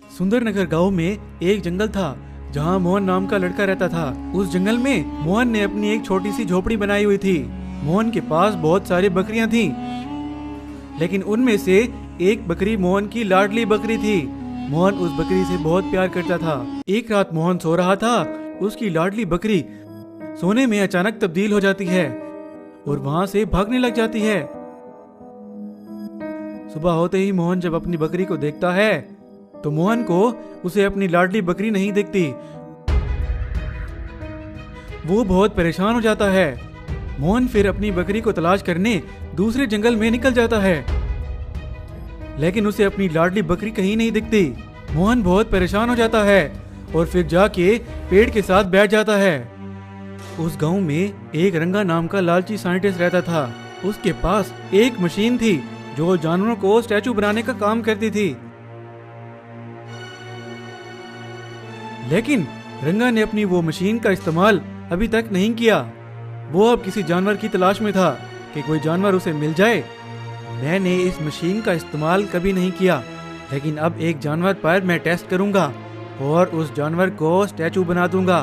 सुंदरनगर गांव में एक जंगल था जहां मोहन नाम का लड़का रहता था। उस जंगल में मोहन ने अपनी एक छोटी सी झोपड़ी बनाई हुई थी। मोहन के पास बहुत सारी बकरियां थीं, लेकिन उनमें से एक बकरी मोहन की लाडली बकरी थी। मोहन उस बकरी से बहुत प्यार करता था। एक रात मोहन सो रहा था, उसकी लाडली बकरी सोने में अचानक तब्दील हो जाती है और वहां से भागने लग जाती है। सुबह होते ही मोहन जब अपनी बकरी को देखता है तो मोहन को उसे अपनी लाडली बकरी नहीं दिखती। वो बहुत परेशान हो जाता है। मोहन फिर अपनी बकरी को तलाश करने दूसरे जंगल में निकल जाता है, लेकिन उसे अपनी लाडली बकरी कहीं नहीं दिखती। मोहन बहुत परेशान हो जाता है और फिर जाके पेड़ के साथ बैठ जाता है। उस गांव में एक रंगा नाम का लालची साइंटिस्ट रहता था। उसके पास एक मशीन थी जो जानवरों को स्टैचू बनाने का काम करती थी। लेकिन रंगा ने अपनी वो मशीन का इस्तेमाल अभी तक नहीं किया। वो अब किसी जानवर की तलाश में था कि कोई जानवर उसे मिल जाए। मैंने इस मशीन का इस्तेमाल कभी नहीं किया, लेकिन अब एक जानवर पर मैं टेस्ट करूंगा और उस जानवर को स्टैचू बना दूंगा।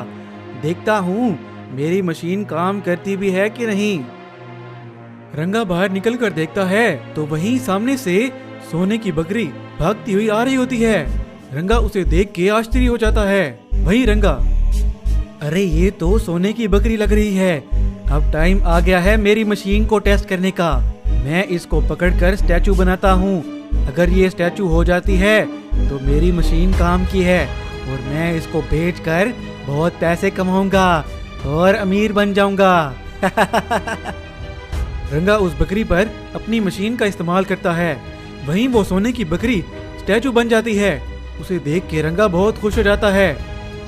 देखता हूँ मेरी मशीन काम करती भी है कि नहीं। रंगा बाहर निकल कर देखता है तो वहीं सामने से सोने की बकरी भागती हुई आ रही होती है। रंगा उसे देख के आश्चर्य हो जाता है। वही रंगा, अरे ये तो सोने की बकरी लग रही है। अब टाइम आ गया है मेरी मशीन को टेस्ट करने का। मैं इसको पकड़कर स्टैचू बनाता हूँ। अगर ये स्टैचू हो जाती है तो मेरी मशीन काम की है और मैं इसको बेचकर बहुत पैसे कमाऊंगा और अमीर बन जाऊंगा। रंगा उस बकरी पर अपनी मशीन का इस्तेमाल करता है। वहीं वो सोने की बकरी स्टैचू बन जाती है। उसे देख के रंगा बहुत खुश हो जाता है।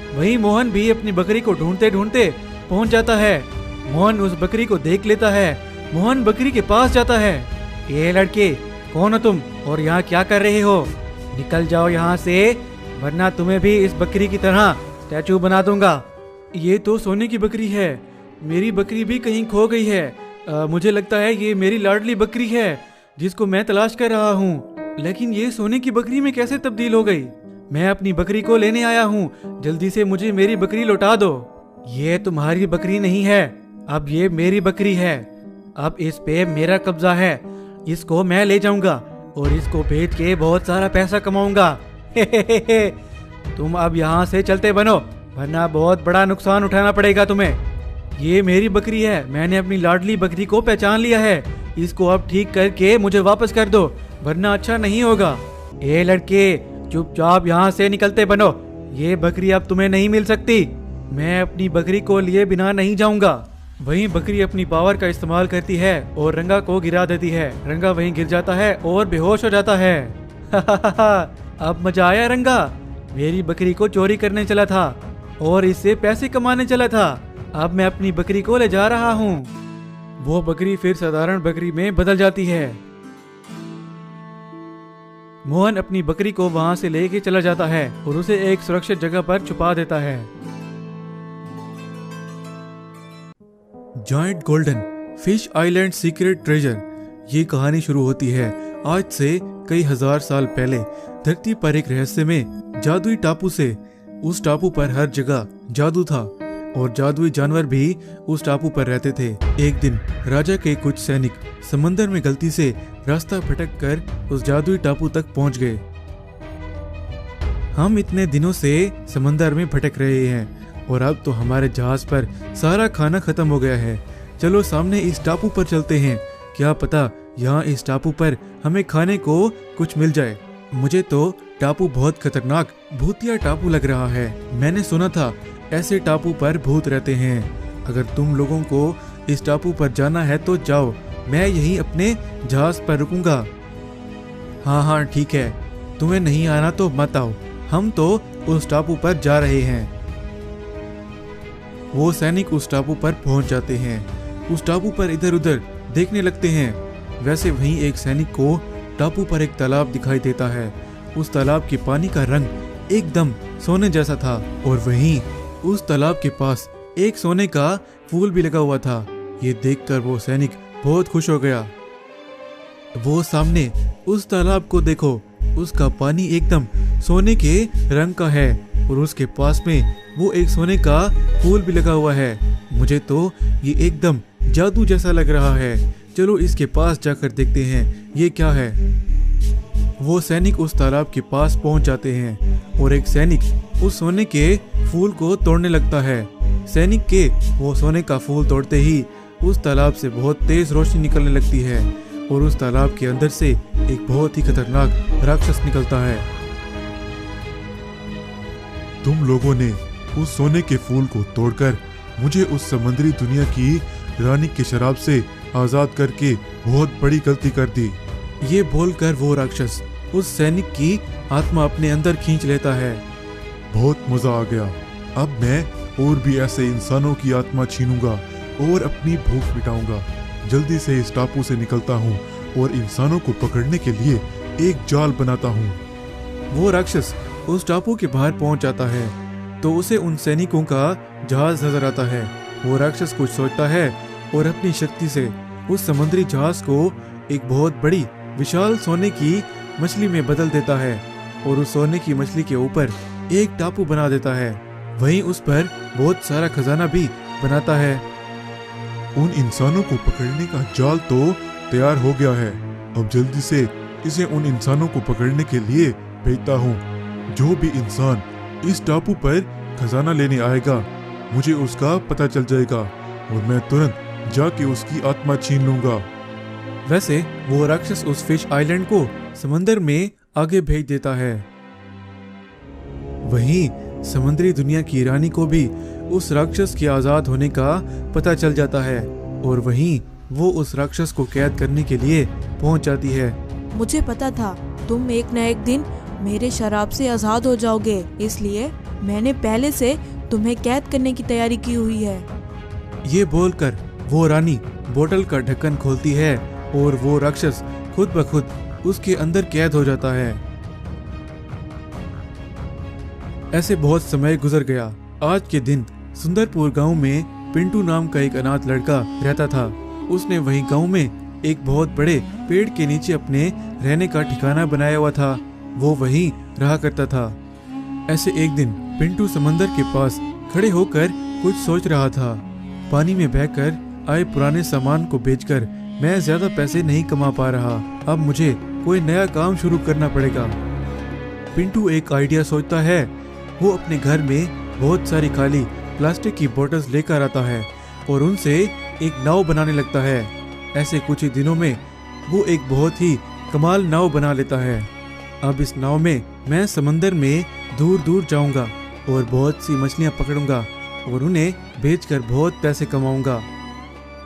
वहीं मोहन भी अपनी बकरी को ढूंढते ढूंढते पहुंच जाता है। मोहन उस बकरी को देख लेता है। मोहन बकरी के पास जाता है। ये लड़के, कौन हो तुम और यहाँ क्या कर रहे हो? निकल जाओ यहाँ से, वरना तुम्हें भी इस बकरी की तरह स्टैचू बना दूंगा। ये तो सोने की बकरी है। मेरी बकरी भी कहीं खो गई है। मुझे लगता है ये मेरी लाडली बकरी है जिसको मैं तलाश कर रहा हूँ। लेकिन ये सोने की बकरी में कैसे तब्दील हो गई? मैं अपनी बकरी को लेने आया हूँ। जल्दी से मुझे मेरी बकरी लौटा दो। ये तुम्हारी बकरी नहीं है, अब ये मेरी बकरी है। अब इस पे मेरा कब्जा है। इसको मैं ले जाऊंगा और इसको बेच के बहुत सारा पैसा कमाऊंगा। तुम अब यहाँ से चलते बनो, वरना बहुत बड़ा नुकसान उठाना पड़ेगा तुम्हें। ये मेरी बकरी है। मैंने अपनी लाडली बकरी को पहचान लिया है। इसको अब ठीक करके मुझे वापस कर दो, वरना अच्छा नहीं होगा। ये लड़के, चुपचाप यहाँ से निकलते बनो। ये बकरी अब तुम्हें नहीं मिल सकती। मैं अपनी बकरी को लिए बिना नहीं जाऊंगा। वहीं बकरी अपनी पावर का इस्तेमाल करती है और रंगा को गिरा देती है। रंगा वहीं गिर जाता है और बेहोश हो जाता है। अब मजा आया रंगा। मेरी बकरी को चोरी करने चला था और इससे पैसे कमाने चला था। अब मैं अपनी बकरी को ले जा रहा हूँ। वो बकरी फिर साधारण बकरी में बदल जाती है। मोहन अपनी बकरी को वहां से लेके चला जाता है और उसे एक सुरक्षित जगह पर छुपा देता है। Giant golden fish island secret treasure. ये कहानी शुरू होती है आज से कई हजार साल पहले धरती पर एक रहस्यमय जादुई टापू से। उस टापू पर हर जगह जादू था और जादुई जानवर भी उस टापू पर रहते थे। एक दिन राजा के कुछ सैनिक समंदर में गलती से रास्ता भटक कर उस जादुई टापू तक पहुंच गए। हम इतने दिनों से समंदर में भटक रहे हैं और अब तो हमारे जहाज पर सारा खाना खत्म हो गया है। चलो सामने इस टापू पर चलते हैं। क्या पता यहाँ इस टापू पर हमें खाने को कुछ मिल जाए। मुझे तो टापू बहुत खतरनाक भूतिया टापू लग रहा है। मैंने सुना था ऐसे टापू पर भूत रहते हैं। अगर तुम लोगों को इस टापू पर जाना है तो जाओ, मैं यहीं अपने जहाज पर रुकूंगा। हाँ ठीक है, तुम्हें नहीं आना तो मत आओ, हम तो उस टापू पर जा रहे हैं। वो सैनिक उस टापू पर पहुंच जाते हैं। उस टापू पर इधर उधर देखने लगते हैं। वैसे वहीं एक सैनिक को टापू पर एक तालाब दिखाई देता है। उस तालाब के पानी का रंग एकदम सोने जैसा था और वहीं उस तालाब के पास एक सोने का फूल भी लगा हुआ था। ये देखकर वो सैनिक बहुत खुश हो गया। वो सामने उस तालाब को देखो, उसका पानी एकदम सोने के रंग का है और उसके पास में वो एक सोने का फूल भी लगा हुआ है। मुझे तो ये एकदम जादू जैसा लग रहा है। चलो इसके पास जाकर देखते हैं ये क्या है। वो सैनिक उस तालाब के पास पहुंच जाते हैं और एक सैनिक उस सोने के फूल को तोड़ने लगता है। सैनिक के वो सोने का फूल तोड़ते ही उस तालाब से बहुत तेज रोशनी निकलने लगती है और उस तालाब के अंदर से एक बहुत ही खतरनाक राक्षस निकलता है। तुम लोगों ने उस सोने के फूल को तोड़कर मुझे उस समुद्री दुनिया की रानी के शराब से आजाद करके बहुत बड़ी गलती कर दी। ये बोलकर वो राक्षस उस सैनिक की आत्मा अपने अंदर खींच लेता है। बहुत मजा आ गया। अब मैं और भी ऐसे इंसानों की आत्मा छीनूंगा और अपनी भूख मिटाऊंगा। जल्दी से इस टापू से निकलता हूँ और इंसानों को पकड़ने के लिए एक जाल बनाता हूँ। वो राक्षस उस टापू के बाहर पहुंच जाता है तो उसे उन सैनिकों का जहाज नजर आता है। वो राक्षस कुछ सोचता है और अपनी शक्ति से उस समुद्री जहाज को एक बहुत बड़ी विशाल सोने की मछली में बदल देता है और उस सोने की मछली के ऊपर एक टापू बना देता है। वहीं उस पर बहुत सारा खजाना भी बनाता है। उन इंसानों को पकड़ने का जाल तो तैयार हो गया है। अब जल्दी से इसे उन इंसानों को पकड़ने के लिए भेजता हूँ। जो भी इंसान इस टापू पर खजाना लेने आएगा मुझे उसका पता चल जाएगा और मैं तुरंत जाके उसकी आत्मा छीन लूंगा। वैसे वो राक्षस उस फिश आइलैंड को समंदर में आगे भेज देता है। वहीं समुद्री दुनिया की रानी को भी उस राक्षस के आजाद होने का पता चल जाता है और वहीं वो उस राक्षस को कैद करने के लिए पहुंच जाती है। मुझे पता था तुम एक न एक दिन मेरे शराब से आजाद हो जाओगे, इसलिए मैंने पहले से तुम्हें कैद करने की तैयारी की हुई है। ये बोलकर वो रानी बोतल का ढक्कन खोलती है और वो राक्षस खुद ब खुद उसके अंदर कैद हो जाता है। ऐसे बहुत समय गुजर गया। आज के दिन सुंदरपुर गांव में पिंटू नाम का एक अनाथ लड़का रहता था। उसने वहीं गांव में एक बहुत बड़े पेड़ के नीचे अपने रहने का ठिकाना बनाया हुआ था। वो वहीं रहा करता था। ऐसे एक दिन पिंटू समंदर के पास खड़े होकर कुछ सोच रहा था। पानी में बहकर आए पुराने सामान को बेचकर मैं ज्यादा पैसे नहीं कमा पा रहा। अब मुझे कोई नया काम शुरू करना पड़ेगा। पिंटू एक आइडिया सोचता है। वो अपने घर में बहुत सारी खाली प्लास्टिक की बोतल्स लेकर आता है और उनसे एक नाव बनाने लगता है। ऐसे कुछ ही दिनों में वो एक बहुत ही कमाल नाव बना लेता है। अब इस नाव में मैं समंदर में दूर दूर जाऊंगा और बहुत सी मछलियां पकड़ूंगा और उन्हें बेचकर बहुत पैसे कमाऊंगा।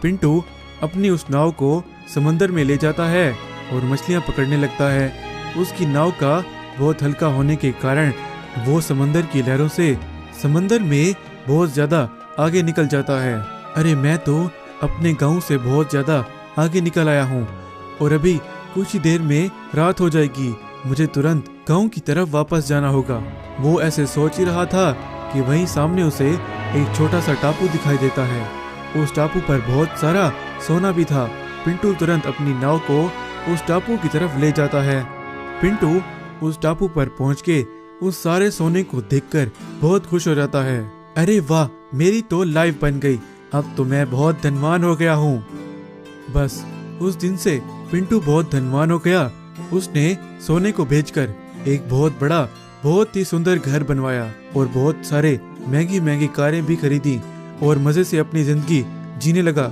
पिंटू अपनी उस नाव को समंदर में ले जाता है और मछलियां पकड़ने लगता है। उसकी नाव का बहुत हल्का होने के कारण वो समंदर की लहरों से समंदर में बहुत ज्यादा आगे निकल जाता है। अरे मैं तो अपने गांव से बहुत ज्यादा आगे निकल आया हूँ और अभी कुछ ही देर में रात हो जाएगी। मुझे तुरंत गांव की तरफ वापस जाना होगा। वो ऐसे सोच ही रहा था कि वहीं सामने उसे एक छोटा सा टापू दिखाई देता है। उस टापू पर बहुत सारा सोना भी था। पिंटू तुरंत अपनी नाव को उस टापू की तरफ ले जाता है। पिंटू उस टापू पर पहुंच के उस सारे सोने को देखकर बहुत खुश हो जाता है। अरे वाह, मेरी तो लाइफ बन गई। अब तो मैं बहुत धनवान हो गया हूँ। बस उस दिन से पिंटू बहुत धनवान हो गया। उसने सोने को बेचकर एक बहुत बड़ा बहुत ही सुंदर घर बनवाया और बहुत सारे महंगी महंगी कारें भी खरीदी और मजे से अपनी जिंदगी जीने लगा।